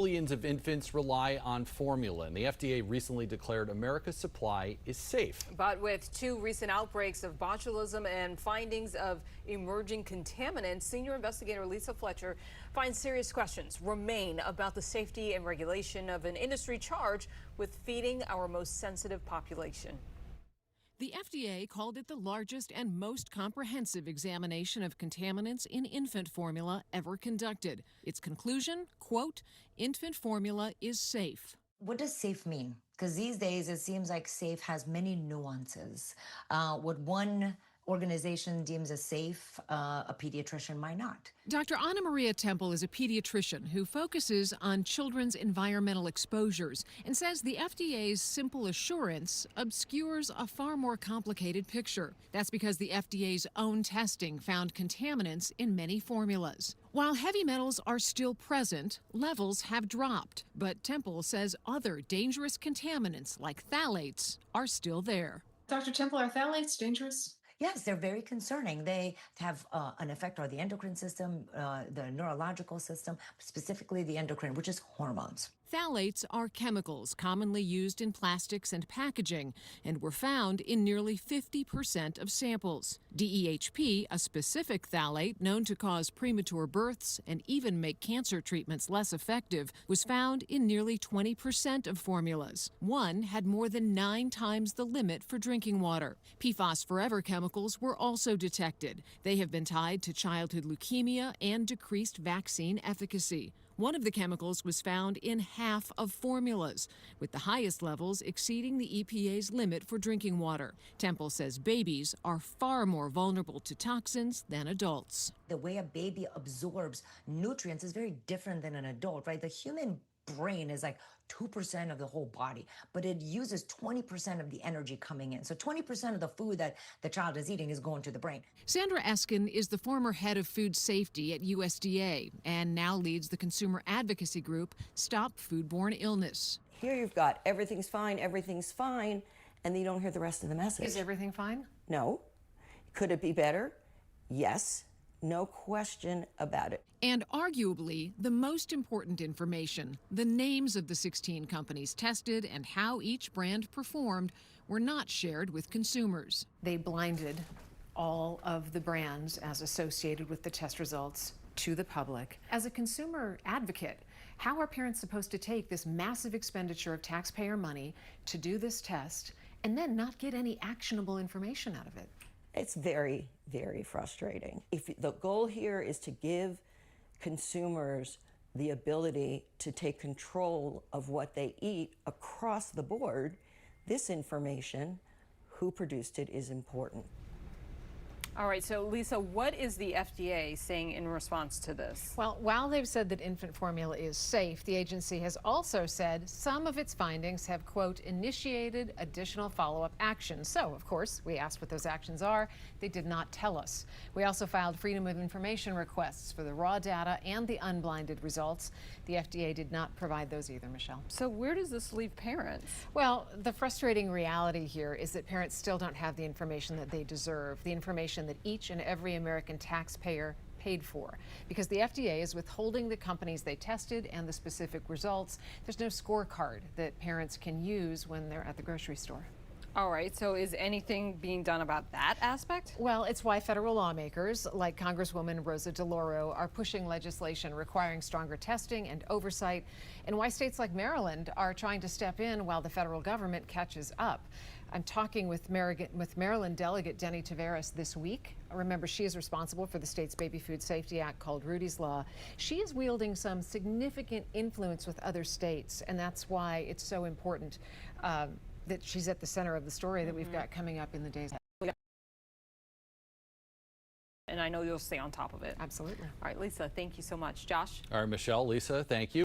Millions of infants rely on formula, and the FDA recently declared America's supply is safe. But with two recent outbreaks of botulism and findings of emerging contaminants, senior investigator Lisa Fletcher finds serious questions remain about the safety and regulation of an industry charged with feeding our most sensitive population. The FDA called it the largest and most comprehensive examination of contaminants in infant formula ever conducted. Its conclusion, quote, infant formula is safe. What does safe mean? Because these days it seems like safe has many nuances. What one organization deems as safe, a pediatrician might not. Dr. Anna Maria Temple is a pediatrician who focuses on children's environmental exposures and says the FDA's simple assurance obscures a far more complicated picture. That's because the FDA's own testing found contaminants in many formulas. While heavy metals are still present, levels have dropped. But Temple says other dangerous contaminants like phthalates are still there. Dr. Temple, are phthalates dangerous? Yes, they're very concerning. They have an effect on the endocrine system, the neurological system, specifically the endocrine, which is hormones. Phthalates are chemicals commonly used in plastics and packaging and were found in nearly 50% of samples. DEHP, a specific phthalate known to cause premature births and even make cancer treatments less effective, was found in nearly 20% of formulas. One had more than 9 times the limit for drinking water. PFAS forever chemicals were also detected. They have been tied to childhood leukemia and decreased vaccine efficacy. One of the chemicals was found in half of formulas, with the highest levels exceeding the EPA's limit for drinking water. Temple says babies are far more vulnerable to toxins than adults. The way a baby absorbs nutrients is very different than an adult, right? The human brain is like 2% of the whole body, but it uses 20% of the energy coming in. So 20% of the food that the child is eating is going to the brain. Sandra Eskin is the former head of food safety at USDA and now leads the consumer advocacy group Stop Foodborne Illness. Here you've got everything's fine, and then you don't hear the rest of the message. Is everything fine? No. Could it be better? Yes. No question about it. And arguably, the most important information, the names of the 16 companies tested and how each brand performed, were not shared with consumers. They blinded all of the brands as associated with the test results to the public. As a consumer advocate, how are parents supposed to take this massive expenditure of taxpayer money to do this test and then not get any actionable information out of it? It's very, very frustrating. If the goal here is to give consumers the ability to take control of what they eat across the board, this information, who produced it, is important. All right, so Lisa, what is the FDA saying in response to this? Well, while they've said that infant formula is safe, the agency has also said some of its findings have, quote, initiated additional follow-up actions. So, of course, we asked what those actions are. They did not tell us. We also filed Freedom of Information requests for the raw data and the unblinded results. The FDA did not provide those either, Michelle. So where does this leave parents? Well, the frustrating reality here is that parents still don't have the information that they deserve, the information that each and every American taxpayer paid for. Because the FDA is withholding the companies they tested and the specific results. There's no scorecard that parents can use when they're at the grocery store. All right, so is anything being done about that aspect? Well, it's why federal lawmakers like Congresswoman Rosa DeLauro are pushing legislation requiring stronger testing and oversight, and why states like Maryland are trying to step in while the federal government catches up. I'm talking with Maryland Delegate Denny Taveras this week. Remember, she is responsible for the state's Baby Food Safety Act called Rudy's Law. She is wielding some significant influence with other states, and that's why it's so important that she's at the center of the story that we've got coming up in the days ahead. And I know you'll stay on top of it. Absolutely. All right, Lisa, thank you so much. Josh? All right, Michelle, Lisa, thank you.